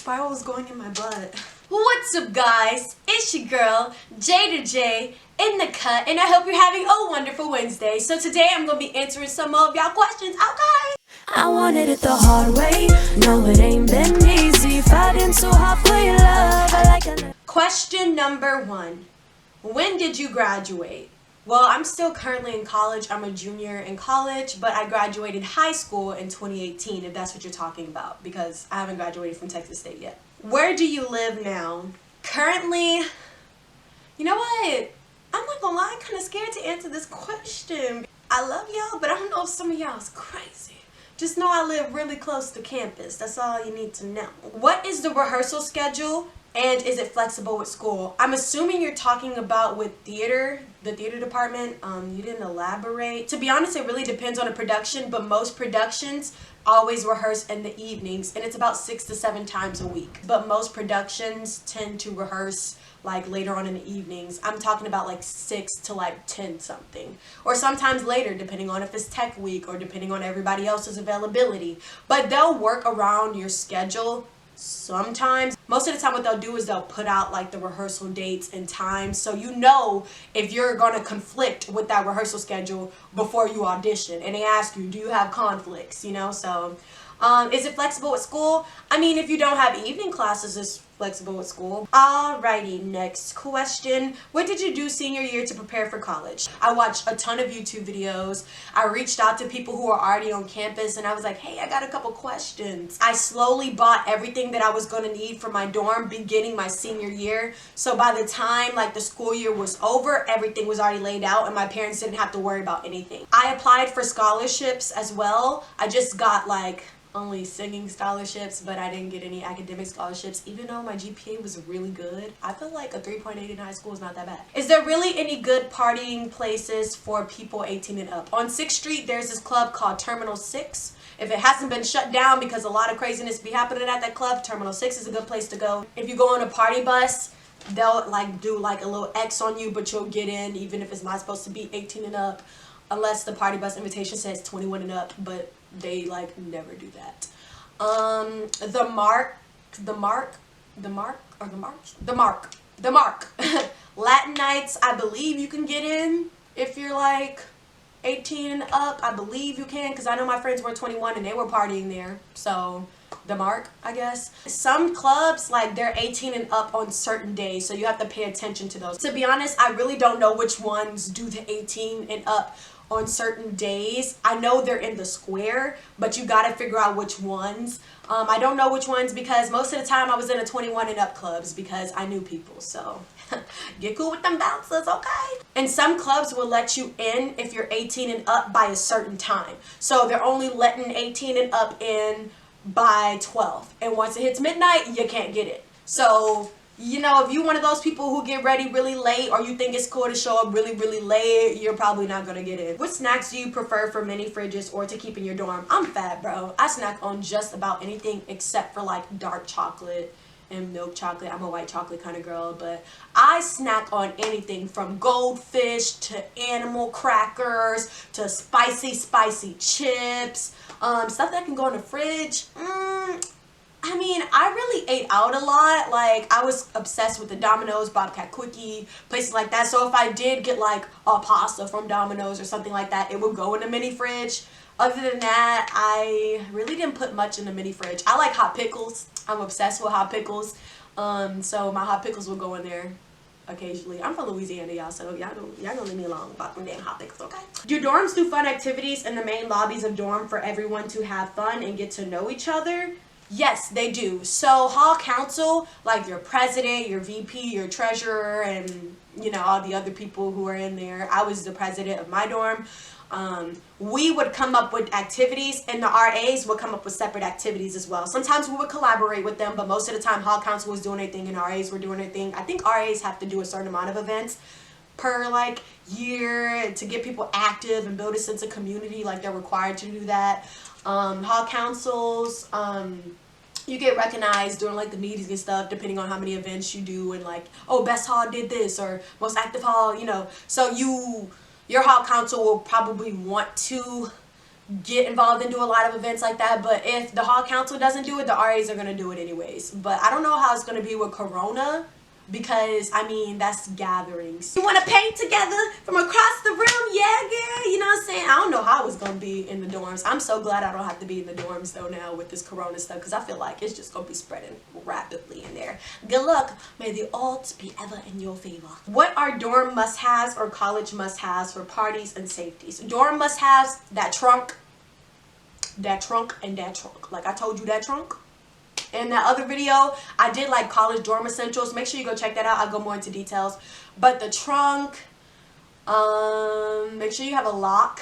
file was going in my butt. What's up, guys? It's your girl, J to J, in the cut, and I hope you're having a wonderful Wednesday. So today I'm going to be answering some of y'all questions, okay? I wanted it the hard way. No, it ain't been easy. Fighting so hard for your love. I like a... Question number 1. When did you graduate? Well, I'm still currently in college. I'm a junior in college, but I graduated high school in 2018, if that's what you're talking about, because I haven't graduated from Texas State yet. Where do you live now? Currently, you know what? I'm not gonna lie, I'm kind of scared to answer this question. I love y'all, but I don't know if some of y'all is crazy. Just know I live really close to campus. That's all you need to know. What is the rehearsal schedule? And is it flexible with school? I'm assuming you're talking about with theater, the theater department. You didn't elaborate. To be honest, it really depends on the production, but most productions always rehearse in the evenings, and it's about 6 to 7 times a week. But most productions tend to rehearse like later on in the evenings. I'm talking about like 6 to like 10 something, or sometimes later depending on if it's tech week or depending on everybody else's availability. But they'll work around your schedule. Sometimes, most of the time what they'll do is they'll put out like the rehearsal dates and times, so you know if you're going to conflict with that rehearsal schedule before you audition, and they ask you, do you have conflicts, you know? So is it flexible with school? I mean, if you don't have evening classes, it's flexible with school. Alrighty, next question. What did you do senior year to prepare for college? I watched a ton of YouTube videos. I reached out to people who are already on campus, and I was like, hey, I got a couple questions. I slowly bought everything that I was going to need for my dorm beginning my senior year. So by the time like the school year was over, everything was already laid out and my parents didn't have to worry about anything. I applied for scholarships as well. I just got like only singing scholarships, but I didn't get any academic scholarships, even though my GPA was really good. I feel like a 3.8 in high school is not that bad. Is there really any good partying places for people 18 and up? On 6th Street, there's this club called Terminal 6. If it hasn't been shut down because a lot of craziness be happening at that club, Terminal 6 is a good place to go. If you go on a party bus, they'll like do like a little X on you, but you'll get in even if it's not supposed to be 18 and up, unless the party bus invitation says 21 and up, but they like never do that. The mark. Latin nights, I believe you can get in if you're like 18 and up. I believe you can, because I know my friends were 21 and they were partying there. So the mark, I guess. Some clubs, like, they're 18 and up on certain days, so you have to pay attention to those. To be honest, I really don't know which ones do the 18 and up on certain days. I know they're in the square, but you gotta figure out which ones. I don't know which ones because most of the time I was in a 21 and up clubs because I knew people, so get cool with them bouncers, okay? And some clubs will let you in if you're 18 and up by a certain time. So they're only letting 18 and up in by 12, and once it hits midnight, you can't get it. So, you know, if you're one of those people who get ready really late, or you think it's cool to show up really, really late, you're probably not gonna get in. What snacks do you prefer for mini fridges or to keep in your dorm? I'm fat, bro. I snack on just about anything except for like dark chocolate and milk chocolate. I'm a white chocolate kind of girl, but I snack on anything from goldfish to animal crackers to spicy chips, stuff that can go in the fridge. I mean, I really ate out a lot. Like, I was obsessed with the Domino's, Bobcat Quickie, places like that. So if I did get like a pasta from Domino's or something like that, it would go in the mini fridge. Other than that, I really didn't put much in the mini fridge. I like hot pickles. I'm obsessed with hot pickles. So my hot pickles will go in there occasionally. I'm from Louisiana, y'all, so y'all gonna leave me alone about them damn hot pickles, okay? Do dorms do fun activities in the main lobbies of dorm for everyone to have fun and get to know each other? Yes, they do. So hall council, like your president, your VP, your treasurer, and you know, all the other people who are in there. I was the president of my dorm. We would come up with activities, and the RAs would come up with separate activities as well. Sometimes we would collaborate with them, but most of the time hall council was doing their thing and RAs were doing their thing. I think RAs have to do a certain amount of events per like year to get people active and build a sense of community, like they're required to do that. Hall councils, you get recognized during like the meetings and stuff depending on how many events you do, and like, oh, best hall did this or most active hall, you know. So your hall council will probably want to get involved and do a lot of events like that. But if the hall council doesn't do it, the RAs are going to do it anyways. But I don't know how it's going to be with Corona, because I mean, that's gatherings. You want to paint together from across the room? Yeah, girl. You know what I'm saying? I don't know how it's going to be in the dorms. I'm so glad I don't have to be in the dorms though now with this Corona stuff, because I feel like it's just going to be spreading rapidly in there. Good luck. May the odds be ever in your favor. What are dorm must-haves or college must-haves for parties and safeties? Dorm must-haves: that trunk, and that trunk. Like I told you, that trunk. In that other video, I did like college dorm essentials. Make sure you go check that out. I'll go more into details. But the trunk, make sure you have a lock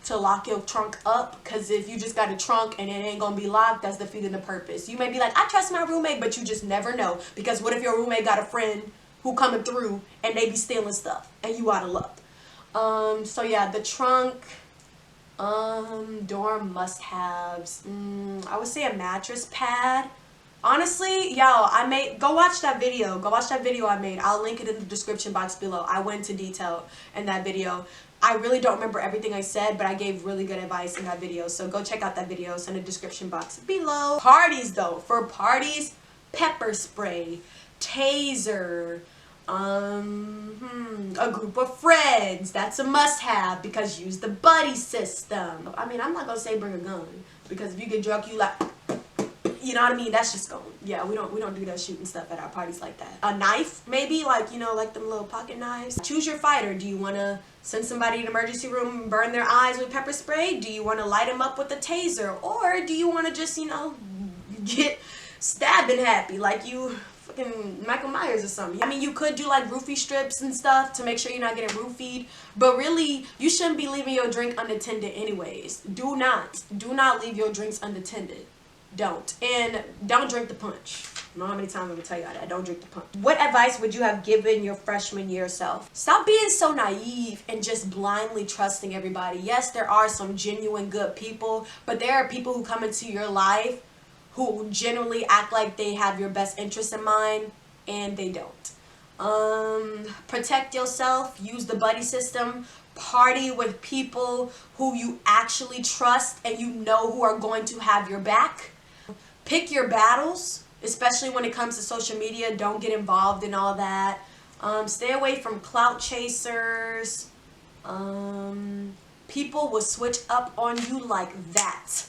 to lock your trunk up, because if you just got a trunk and it ain't gonna be locked, that's defeating the purpose. You may be like, I trust my roommate, but you just never know, because what if your roommate got a friend who coming through and they be stealing stuff and you out of luck? So yeah, the trunk. Dorm must-haves. I would say a mattress pad. Honestly, y'all, go watch that video. Go watch that video I made. I'll link it in the description box below. I went into detail in that video. I really don't remember everything I said, but I gave really good advice in that video. So go check out that video. It's in the description box below. Parties though. For parties, pepper spray, taser, a group of friends. That's a must-have, because use the buddy system. I mean, I'm not gonna say bring a gun, because if you get drunk, you like, you know what I mean? That's just going, yeah, we don't do that shooting stuff at our parties like that. A knife, maybe, like, you know, like them little pocket knives. Choose your fighter. Do you want to send somebody to the emergency room and burn their eyes with pepper spray? Do you want to light them up with a taser? Or do you want to just, you know, get stabbing happy like you fucking Michael Myers or something? I mean, you could do like roofie strips and stuff to make sure you're not getting roofied, but really you shouldn't be leaving your drink unattended anyways. Do not leave your drinks unattended. Don't. And don't drink the punch. I don't know how many times I'm gonna tell you that. Don't drink the punch. What advice would you have given your freshman year self? Stop being so naive and just blindly trusting everybody. Yes, there are some genuine good people, but there are people who come into your life who generally act like they have your best interest in mind, and they don't. Protect yourself. Use the buddy system. Party with people who you actually trust and you know who are going to have your back. Pick your battles, especially when it comes to social media. Don't get involved in all that. Stay away from clout chasers. People will switch up on you like that.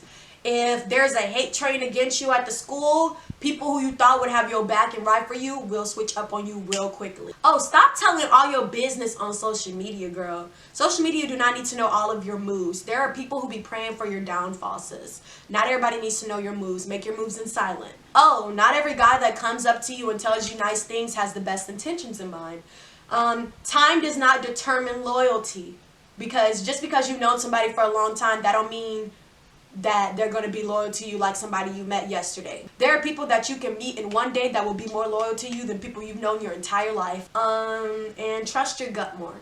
If there's a hate train against you at the school, people who you thought would have your back and ride for you will switch up on you real quickly. Oh, stop telling all your business on social media, girl. Social media do not need to know all of your moves. There are people who be praying for your downfalls, sis. Not everybody needs to know your moves. Make your moves in silent. Oh, not every guy that comes up to you and tells you nice things has the best intentions in mind. Time does not determine loyalty, because just because you've known somebody for a long time, that don't mean that they're going to be loyal to you like somebody you met yesterday. There are people that you can meet in one day that will be more loyal to you than people you've known your entire life. And trust your gut more.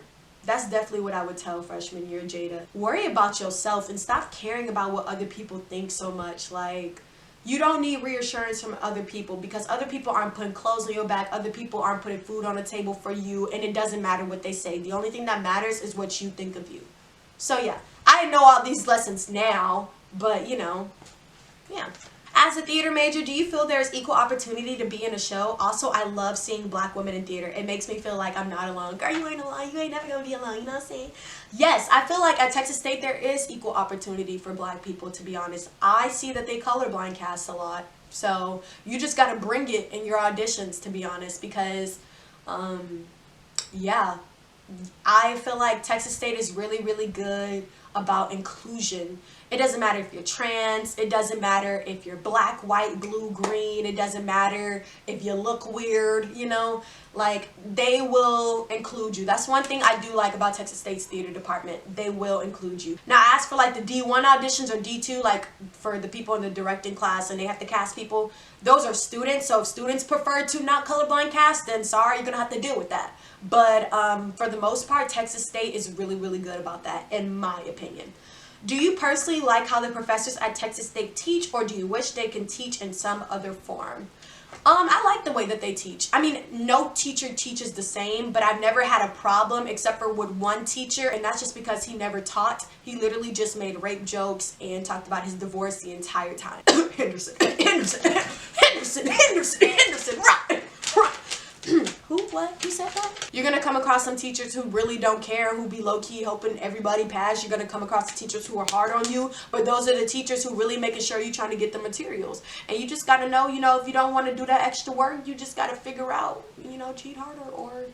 That's definitely what I would tell freshman year Jada. Worry about yourself and stop caring about what other people think so much. Like, you don't need reassurance from other people, because other people aren't putting clothes on your back. Other people aren't putting food on the table for you, and it doesn't matter what they say. The only thing that matters is what you think of you. So yeah, I know all these lessons now, but you know, yeah. As a theater major, do you feel there's equal opportunity to be in a show? Also, I love seeing black women in theater. It makes me feel like I'm not alone. Girl, you ain't alone. You ain't never gonna be alone. You know what I'm saying? Yes, I feel like at Texas State there is equal opportunity for black people, to be honest. I see that they colorblind cast a lot. So you just gotta bring it in your auditions, to be honest, because, yeah. I feel like Texas State is really, really good about inclusion. It doesn't matter if you're trans, it doesn't matter if you're black, white, blue, green, it doesn't matter if you look weird, you know, like they will include you. That's one thing I do like about Texas State's theater department. They will include you. Now as for like the D1 auditions or D2, like for the people in the directing class and they have to cast people, those are students. So if students prefer to not colorblind cast, then sorry, you're gonna have to deal with that. But for the most part, Texas State is really, really good about that, in my opinion. Do you personally like how the professors at Texas State teach, or do you wish they can teach in some other form? I like the way that they teach. I mean, no teacher teaches the same, but I've never had a problem except for with one teacher, and that's just because he never taught. He literally just made rape jokes and talked about his divorce the entire time. Henderson, right. Who said that? You're gonna come across some teachers who really don't care, who be low-key helping everybody pass. You're gonna come across the teachers who are hard on you, but those are the teachers who really making sure you're trying to get the materials. And you just gotta know, if you don't want to do that extra work, you just gotta figure out, cheat harder, or,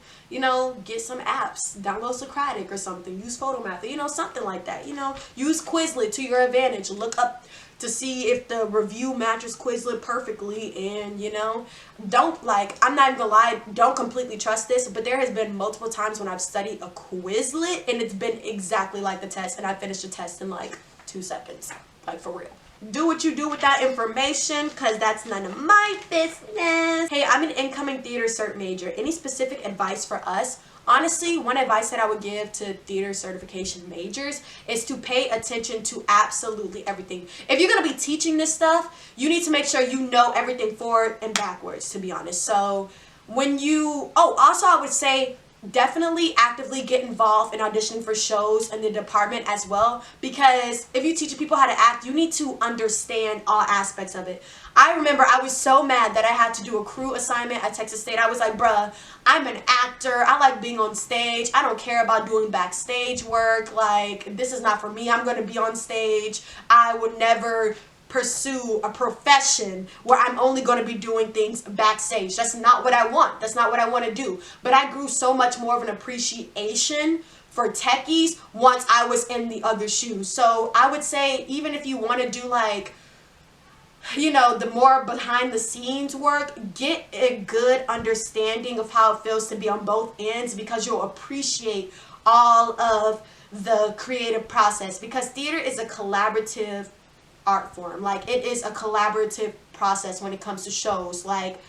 get some apps, download Socratic or something, use Photomath, something like that, use Quizlet to your advantage, look up to see if the review matches Quizlet perfectly, and I'm not even gonna lie, don't completely trust this, but there has been multiple times when I've studied a Quizlet and it's been exactly like the test, and I finished the test in like 2 seconds, like for real. Do what you do with that information, because that's none of my business. Hey, I'm an incoming theater cert major. Any specific advice for us? Honestly, one advice that I would give to theater certification majors is to pay attention to absolutely everything. If you're going to be teaching this stuff, you need to make sure you know everything forward and backwards, to be honest. So also I would say definitely actively get involved in auditioning for shows in the department as well, because if you teach people how to act, you need to understand all aspects of it. I remember I was so mad that I had to do a crew assignment at Texas State. I was like, bruh, I'm an actor. I like being on stage. I don't care about doing backstage work. Like, this is not for me. I'm going to be on stage. I would never pursue a profession where I'm only going to be doing things backstage. That's not what I want. That's not what I want to do. But I grew so much more of an appreciation for techies once I was in the other shoes. So I would say, even if you want to do like, the more behind the scenes work, get a good understanding of how it feels to be on both ends, because you'll appreciate all of the creative process, because theater is a collaborative art form. Like, it is a collaborative process when it comes to shows. Like,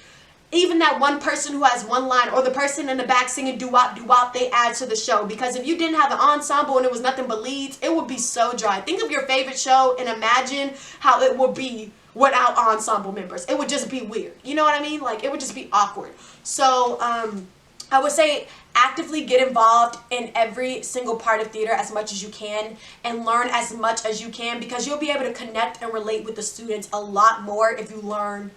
even that one person who has one line, or the person in the back singing doo-wop doo-wop, they add to the show. Because if you didn't have an ensemble and it was nothing but leads, it would be so dry. Think of your favorite show and imagine how it would be without ensemble members. It would just be weird. You know what I mean? Like, it would just be awkward. So I would say actively get involved in every single part of theater as much as you can, and learn as much as you can, because you'll be able to connect and relate with the students a lot more if you learn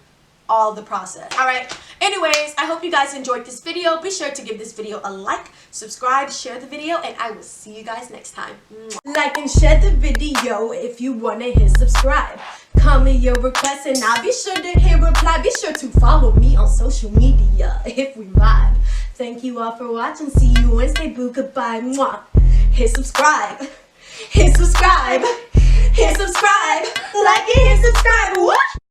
all the process. Alright, anyways, I hope you guys enjoyed this video. Be sure to give this video a like, subscribe, share the video, and I will see you guys next time. Like and share the video if you want to hit subscribe. Comment your request and I'll be sure to hit reply. Be sure to follow me on social media if we vibe. Thank you all for watching. See you Wednesday. Boo. Goodbye. Mwah. Hit subscribe. Hit subscribe. Hit subscribe. Like it. Hit subscribe. What?